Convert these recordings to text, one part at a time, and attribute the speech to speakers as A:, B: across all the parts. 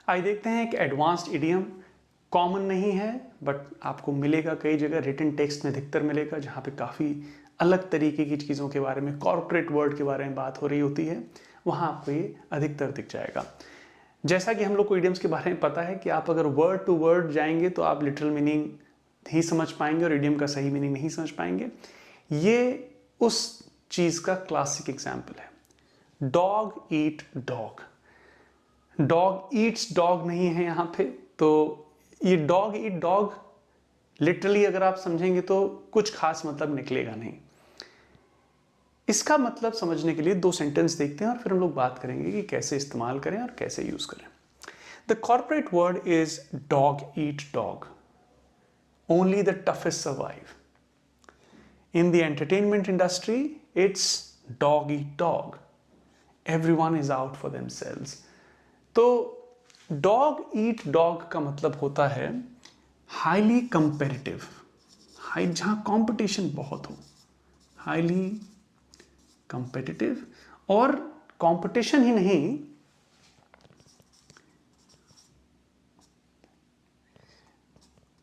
A: आइए देखते हैं एक एडवांस्ड इडियम, कॉमन नहीं है बट आपको मिलेगा कई जगह, रिटन टेक्स्ट में अधिकतर मिलेगा, जहाँ पे काफ़ी अलग तरीके की चीज़ों के बारे में, कॉर्पोरेट वर्ल्ड के बारे में बात हो रही होती है, वहाँ आपको ये अधिकतर दिख जाएगा। जैसा कि हम लोग को इडियम्स के बारे में पता है कि आप अगर वर्ड टू वर्ड जाएंगे तो आप लिटरल मीनिंग ही समझ पाएंगे और इडियम का सही मीनिंग नहीं समझ पाएंगे। ये उस चीज़ का क्लासिक एग्जाम्पल है। Dog eat dog, dog Yeats dog नहीं है यहाँ पे, तो ये डॉग ईट डॉग लिटरली अगर आप समझेंगे तो कुछ खास मतलब निकलेगा नहीं। इसका मतलब समझने के लिए दो सेंटेंस देखते हैं और फिर हम लोग बात करेंगे कि कैसे इस्तेमाल करें और कैसे यूज करें। The corporate word is dog eat dog, only the toughest survive. In the entertainment industry it's dog eat dog, everyone is out for themselves. तो डॉग ईट डॉग का मतलब होता है हाईली कंपेरेटिव, जहां कंपटीशन बहुत हो, highly competitive. और competition ही नहीं,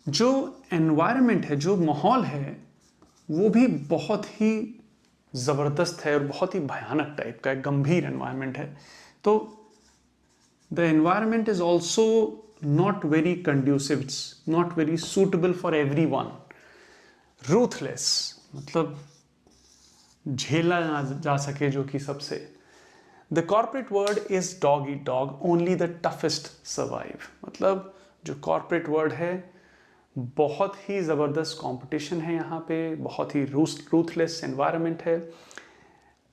A: जो एनवायरनमेंट है, जो माहौल है, वो भी बहुत ही जबरदस्त है और बहुत ही भयानक टाइप का है, गंभीर एनवायरनमेंट है। तो the environment is also not very conducive, it's not very suitable for everyone. Ruthless मतलब झेला जा सके जो कि सबसे। The corporate word is dog eat dog, only the toughest survive. मतलब जो कॉर्पोरेट वर्ड है, बहुत ही ज़बरदस्त कंपटीशन है यहाँ पे, बहुत ही रूथलेस एनवायरनमेंट है।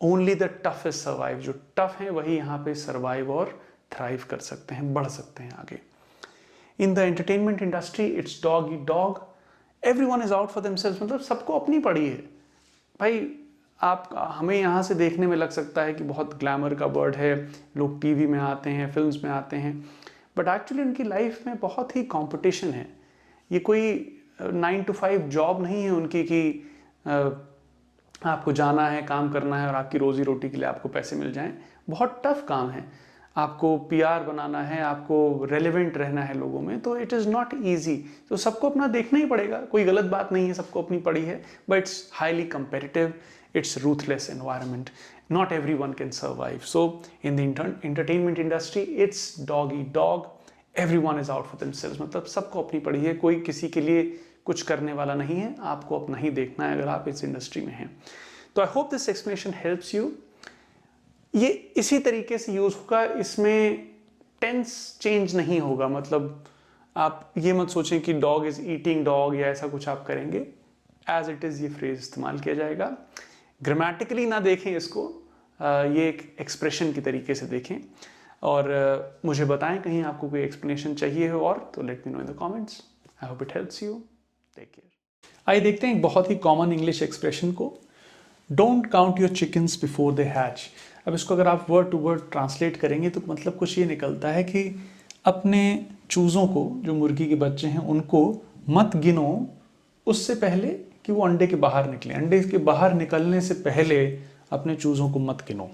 A: ओनली द टफेस्ट सर्वाइव, जो टफ है वही यहाँ पे सर्वाइव और थ्राइव कर सकते हैं, बढ़ सकते हैं आगे। In the entertainment industry it's dog eat dog, everyone is out for themselves. मतलब सबको अपनी पड़ी है भाई। आप हमें यहाँ से देखने में लग सकता है कि बहुत ग्लैमर का वर्ड है, लोग टीवी में आते हैं, फिल्म्स में आते हैं, बट एक्चुअली उनकी लाइफ में बहुत ही कंपटीशन है। ये कोई 9 to 5 जॉब नहीं है उनकी कि आपको जाना है, काम करना है और आपकी रोजी रोटी के लिए आपको पैसे मिल जाएं। बहुत टफ काम है, आपको पीआर बनाना है, आपको रेलेवेंट रहना है लोगों में, तो इट इज़ नॉट ईजी। तो सबको अपना देखना ही पड़ेगा, कोई गलत बात नहीं है, सबको अपनी पड़ी है, but it's highly competitive, it's ruthless environment, not everyone can survive. So in the entertainment industry it's dog eat dog, everyone is out for themselves। मतलब सबको अपनी पड़ी है, कोई किसी के लिए कुछ करने वाला नहीं है, आपको अपना ही देखना है अगर आप इस इंडस्ट्री में हैं। तो आई hope this explanation helps you. ये इसी तरीके से यूज होगा, इसमें टेंस चेंज नहीं होगा। मतलब आप ये मत सोचें कि डॉग इज ईटिंग डॉग या ऐसा कुछ आप करेंगे, एज इट इज़ ये फ्रेज इस्तेमाल किया जाएगा। ग्रामेटिकली ना देखें इसको, ये एक एक्सप्रेशन की तरीके से देखें और मुझे बताएं कहीं आपको कोई एक्सप्लेनेशन चाहिए हो और, तो let me know in the comments. I hope it helps you. Take care. आइए देखते हैं एक बहुत ही कॉमन इंग्लिश एक्सप्रेशन को, don't count your chickens before they hatch. अब इसको अगर आप वर्ड टू वर्ड ट्रांसलेट करेंगे तो मतलब कुछ ये निकलता है कि अपने चूज़ों को, जो मुर्गी के बच्चे हैं, उनको मत गिनो उससे पहले कि वो अंडे के बाहर निकले। अंडे के बाहर निकलने से पहले अपने चूज़ों को मत गिनो।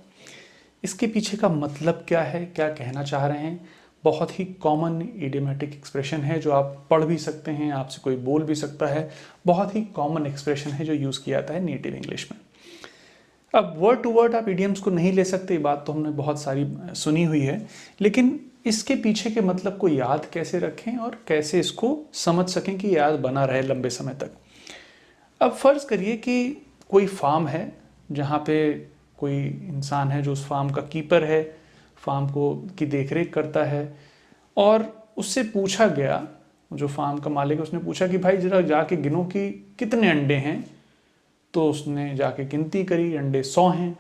A: इसके पीछे का मतलब क्या है, क्या कहना चाह रहे हैं? बहुत ही कॉमन इडियोमेटिक एक्सप्रेशन है जो आप पढ़ भी सकते हैं, आपसे कोई बोल भी सकता है। बहुत ही कॉमन एक्सप्रेशन है जो यूज़ किया जाता है नेटिव इंग्लिश में। अब वर्ड टू वर्ड आप इडियम्स को नहीं ले सकते, बात तो हमने बहुत सारी सुनी हुई है, लेकिन इसके पीछे के मतलब को याद कैसे रखें और कैसे इसको समझ सकें कि याद बना रहे लंबे समय तक। अब फ़र्ज़ करिए कि कोई फार्म है जहाँ पे कोई इंसान है जो उस फार्म का कीपर है, फार्म को की देखरेख करता है, और उससे पूछा गया, जो फार्म का मालिक है उसने पूछा कि भाई ज़रा जाके गिनो कि कितने अंडे हैं। तो उसने जाके गिनती करी, अंडे 100 हैं।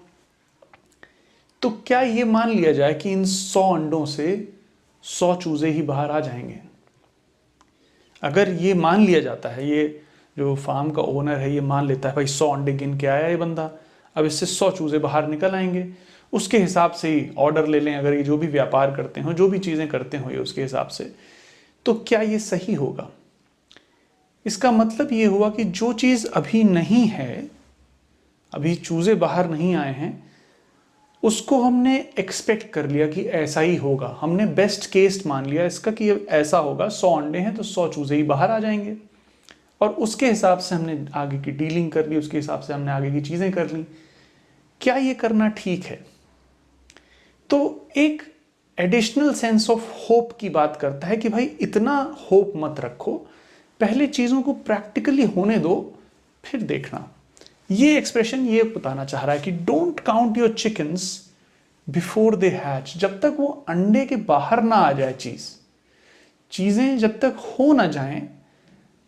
A: तो क्या ये मान लिया जाए कि इन 100 अंडों से 100 चूज़े ही बाहर आ जाएंगे? अगर ये मान लिया जाता है, ये जो फार्म का ओनर है ये मान लेता है भाई 100 अंडे गिन के आया ये बंदा, अब इससे 100 चूज़े बाहर निकल आएंगे, उसके हिसाब से ही ऑर्डर ले लें। अगर ये जो भी व्यापार करते हो, जो भी चीज़ें करते हो ये उसके हिसाब से, तो क्या ये सही होगा? इसका मतलब ये हुआ कि जो चीज़ अभी नहीं है, अभी चूज़े बाहर नहीं आए हैं, उसको हमने एक्सपेक्ट कर लिया कि ऐसा ही होगा, हमने बेस्ट केस मान लिया इसका कि ऐसा होगा, 100 अंडे हैं तो 100 चूजे ही बाहर आ जाएंगे, और उसके हिसाब से हमने आगे की डीलिंग कर ली, उसके हिसाब से हमने आगे की चीजें कर ली। क्या ये करना ठीक है? तो एक एडिशनल सेंस ऑफ होप की बात करता है कि भाई इतना होप मत रखो, पहले चीजों को प्रैक्टिकली होने दो, फिर देखना। ये एक्सप्रेशन ये बताना चाह रहा है कि don't count your chickens before they hatch. जब तक वो अंडे के बाहर ना आ जाए चीजें जब तक हो ना जाएं,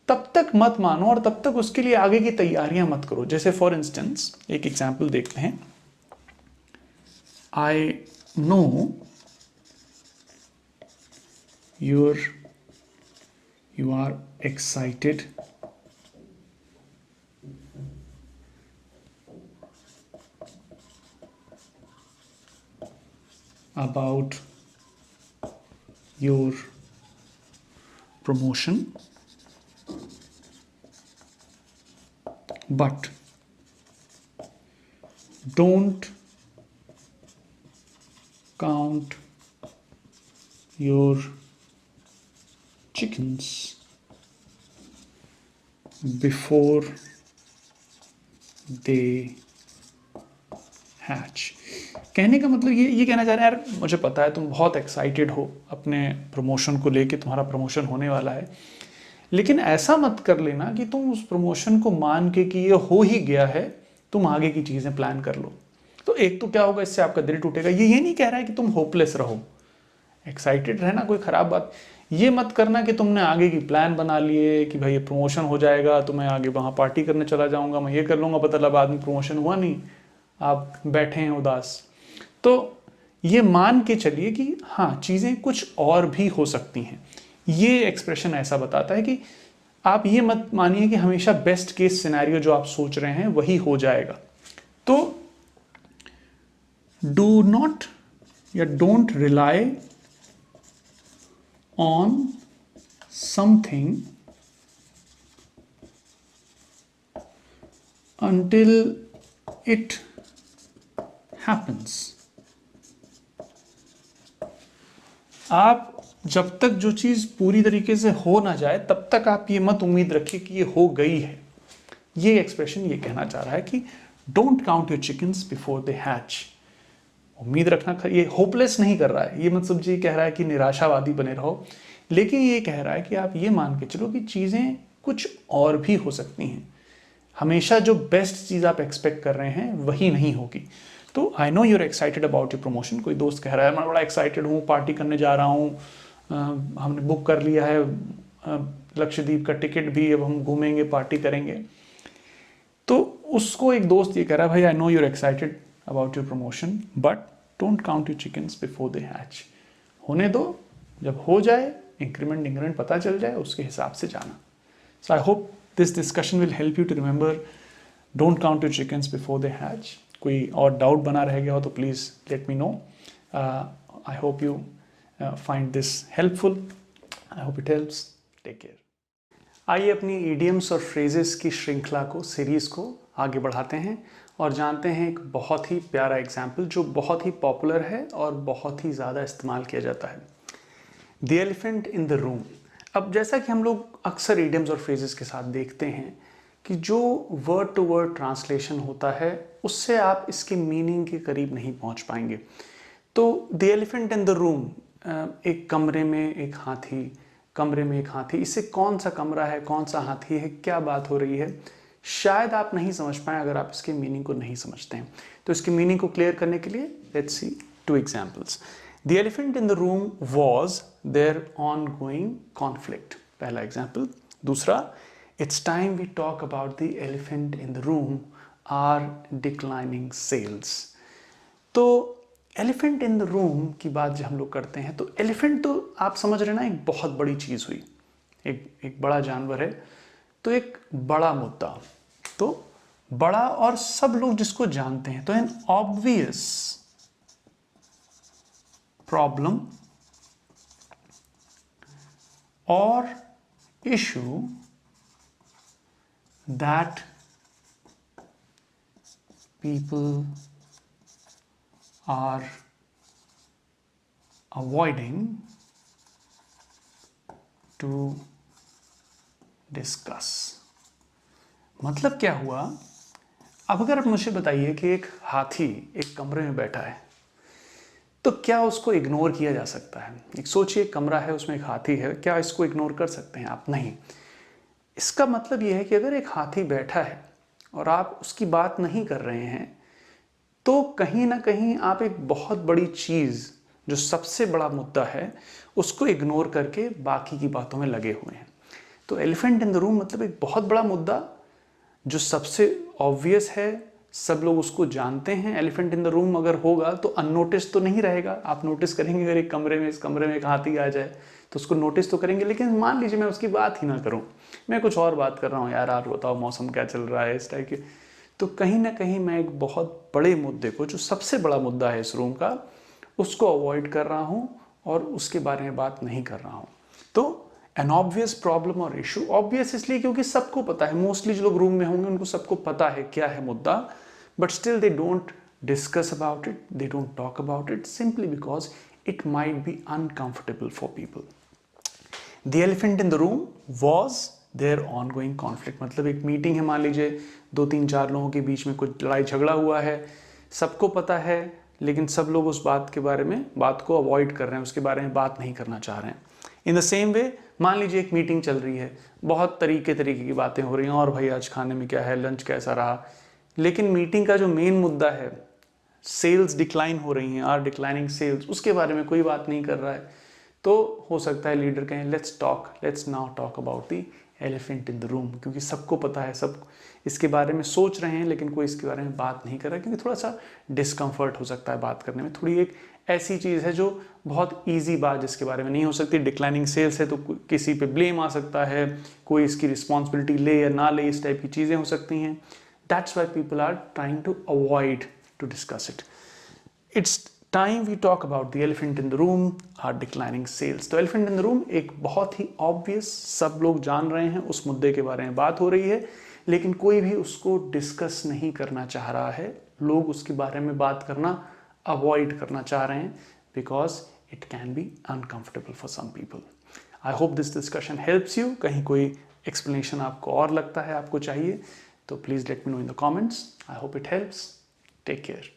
A: तब तक मत मानो और तब तक उसके लिए आगे की तैयारियां मत करो। जैसे फॉर इंस्टेंस एक एग्जाम्पल देखते हैं। I know you are excited about your promotion, but don't count your chickens before they hatch। कहने का मतलब ये कहना चाह रहे हैं, यार मुझे पता है तुम बहुत एक्साइटेड हो अपने प्रमोशन को लेके, तुम्हारा प्रमोशन होने वाला है, लेकिन ऐसा मत कर लेना कि तुम उस प्रमोशन को मान के कि ये हो ही गया है, तुम आगे की चीज़ें प्लान कर लो। तो एक तो क्या होगा, इससे आपका दिल टूटेगा। ये नहीं कह रहा है कि तुम होपलेस रहो, एक्साइटेड रहना कोई ख़राब बात। ये मत करना कि तुमने आगे की प्लान बना लिए कि भाई ये प्रमोशन हो जाएगा तो मैं आगे वहाँ पार्टी करने चला जाऊँगा, मैं ये कर लूँगा, पता लगा बाद में प्रमोशन हुआ नहीं, आप बैठे हैं उदास। तो ये मान के चलिए कि हाँ चीज़ें कुछ और भी हो सकती हैं। ये एक्सप्रेशन ऐसा बताता है कि आप ये मत मानिए कि हमेशा बेस्ट केस सिनेरियो जो आप सोच रहे हैं वही हो जाएगा। तो डू नॉट या don't rely on something until it happens। आप जब तक जो चीज़ पूरी तरीके से हो ना जाए तब तक आप ये मत उम्मीद रखिए कि ये हो गई है। ये एक्सप्रेशन ये कहना चाह रहा है कि don't count your chickens before they hatch. उम्मीद रखना, ये होपलेस नहीं कर रहा है, ये मतलब जी कह रहा है कि निराशावादी बने रहो, लेकिन ये कह रहा है कि आप ये मान के चलो कि चीज़ें कुछ और भी हो सकती हैं। हमेशा जो बेस्ट चीज़ आप एक्सपेक्ट कर रहे हैं वही नहीं होगी। तो I know you're excited about your promotion. कोई दोस्त कह रहा है मैं बड़ा एक्साइटेड हूँ, पार्टी करने जा रहा हूँ, हमने बुक कर लिया है लक्षद्वीप का टिकट भी, अब हम घूमेंगे पार्टी करेंगे। तो उसको एक दोस्त ये कह रहा है भाई I know you're excited about your promotion but don't count your chickens before they hatch. होने दो, जब हो जाए इंक्रीमेंट पता चल जाए उसके हिसाब से जाना। So I hope this discussion will help you to remember don't count your chickens before they hatch। कोई और डाउट बना रह गया हो तो please let me know. I hope you find this helpful. I hope it helps. Take care. आइए अपनी idioms और phrases की श्रृंखला को, सीरीज़ को आगे बढ़ाते हैं और जानते हैं एक बहुत ही प्यारा एग्जाम्पल जो बहुत ही पॉपुलर है और बहुत ही ज़्यादा इस्तेमाल किया जाता है। The elephant in the room. अब जैसा कि हम लोग अक्सर इडियम्स और फ्रेजेस के साथ देखते हैं कि जो वर्ड टू वर्ड ट्रांसलेशन होता है उससे आप इसके मीनिंग के करीब नहीं पहुंच पाएंगे। तो the elephant in the room, एक कमरे में एक हाथी, कमरे में एक हाथी, इससे कौन सा कमरा है, कौन सा हाथी है, क्या बात हो रही है, शायद आप नहीं समझ पाएं अगर आप इसके मीनिंग को नहीं समझते हैं। तो इसके मीनिंग को क्लियर करने के लिए let's see two examples. The elephant in the room was their ongoing conflict। पहला एग्जाम्पल। दूसरा, it's time we talk about the elephant in the room, our declining sales। तो elephant in the room की बात जब हम लोग करते हैं तो elephant तो आप समझ रहे ना एक बहुत बड़ी चीज़ हुई, एक बड़ा जानवर है, तो एक बड़ा मुद्दा, तो बड़ा और सब लोग जिसको जानते हैं, तो an obvious problem or issue that people are avoiding to discuss। मतलब क्या हुआ, अब अगर आप मुझे बताइए कि एक हाथी एक कमरे में बैठा है तो क्या उसको इग्नोर किया जा सकता है? एक सोचिए, एक कमरा है, उसमें एक हाथी है, क्या इसको इग्नोर कर सकते हैं आप? नहीं। इसका मतलब यह है कि अगर एक हाथी बैठा है और आप उसकी बात नहीं कर रहे हैं तो कहीं ना कहीं आप एक बहुत बड़ी चीज़, जो सबसे बड़ा मुद्दा है, उसको इग्नोर करके बाकी की बातों में लगे हुए हैं। तो एलिफेंट इन द रूम मतलब एक बहुत बड़ा मुद्दा जो सबसे ऑब्वियस है, सब लोग उसको जानते हैं। एलिफेंट इन द रूम अगर होगा तो अननोटिस तो नहीं रहेगा। आप नोटिस करेंगे, अगर एक कमरे में, इस कमरे में एक हाथी आ जाए तो उसको नोटिस तो करेंगे, लेकिन मान लीजिए मैं उसकी बात ही ना करूं, मैं कुछ और बात कर रहा हूँ, यार आप बताओ मौसम क्या चल रहा है, इस टाइप के, तो कहीं ना कहीं मैं एक बहुत बड़े मुद्दे को, जो सबसे बड़ा मुद्दा है इस रूम का, उसको अवॉइड कर रहा हूँ और उसके बारे में बात नहीं कर रहा हूँ। तो एन ऑब्वियस प्रॉब्लम और इशू, ऑब्वियस इसलिए क्योंकि सबको पता है, मोस्टली जो लोग रूम में होंगे उनको सबको पता है क्या है मुद्दा, but still they don't discuss about it, they don't talk about it, simply because it might be uncomfortable for people. The elephant in the room was there on going conflict, मतलब एक मीटिंग है, मान लीजिए 2-3-4 लोगों के बीच में कुछ लड़ाई झगड़ा हुआ है, सबको पता है, लेकिन सब लोग उस बात के बारे में, बात को अवॉइड कर रहे हैं, उसके बारे में बात नहीं करना चाह रहे हैं। इन द सेम वे, मान लीजिए एक मीटिंग चल रही है, बहुत तरीके की बातें हो रही हैं, और भाई आज खाने में क्या है, लंच कैसा रहा, लेकिन मीटिंग का जो मेन मुद्दा है, सेल्स डिक्लाइन हो रही हैं, आर डिक्लाइनिंग सेल्स, उसके बारे में कोई बात नहीं कर रहा है, तो हो सकता है लीडर कहें let's now talk about the elephant in the room, क्योंकि सबको पता है, सब इसके बारे में सोच रहे हैं, लेकिन कोई इसके बारे में बात नहीं कर रहा है, क्योंकि थोड़ा सा डिस्कम्फर्ट हो सकता है बात करने में। थोड़ी एक ऐसी चीज़ है जो बहुत ईजी बात जिसके बारे में नहीं हो सकती। डिक्लाइनिंग सेल्स है तो किसी पे ब्लेम आ सकता है, कोई इसकी रिस्पॉन्सिबिलिटी ले या ना ले, इस टाइप की चीज़ें हो सकती हैं। That's why people are trying to avoid to discuss it. It's time we talk about the elephant in the room, our declining sales. तो एलिफेंट इन द रूम एक बहुत ही ऑब्वियस, सब लोग जान रहे हैं, उस मुद्दे के बारे में बात हो रही है, लेकिन कोई भी उसको डिस्कस नहीं करना चाह रहा है। लोग उसके बारे में बात करना अवॉइड करना चाह रहे हैं, because it can be uncomfortable for some people. I hope this discussion helps you. कहीं कोई एक्सप्लेनेशन आपको और लगता है, आपको चाहिए, तो please let me know in the comments. I hope it helps. Take care.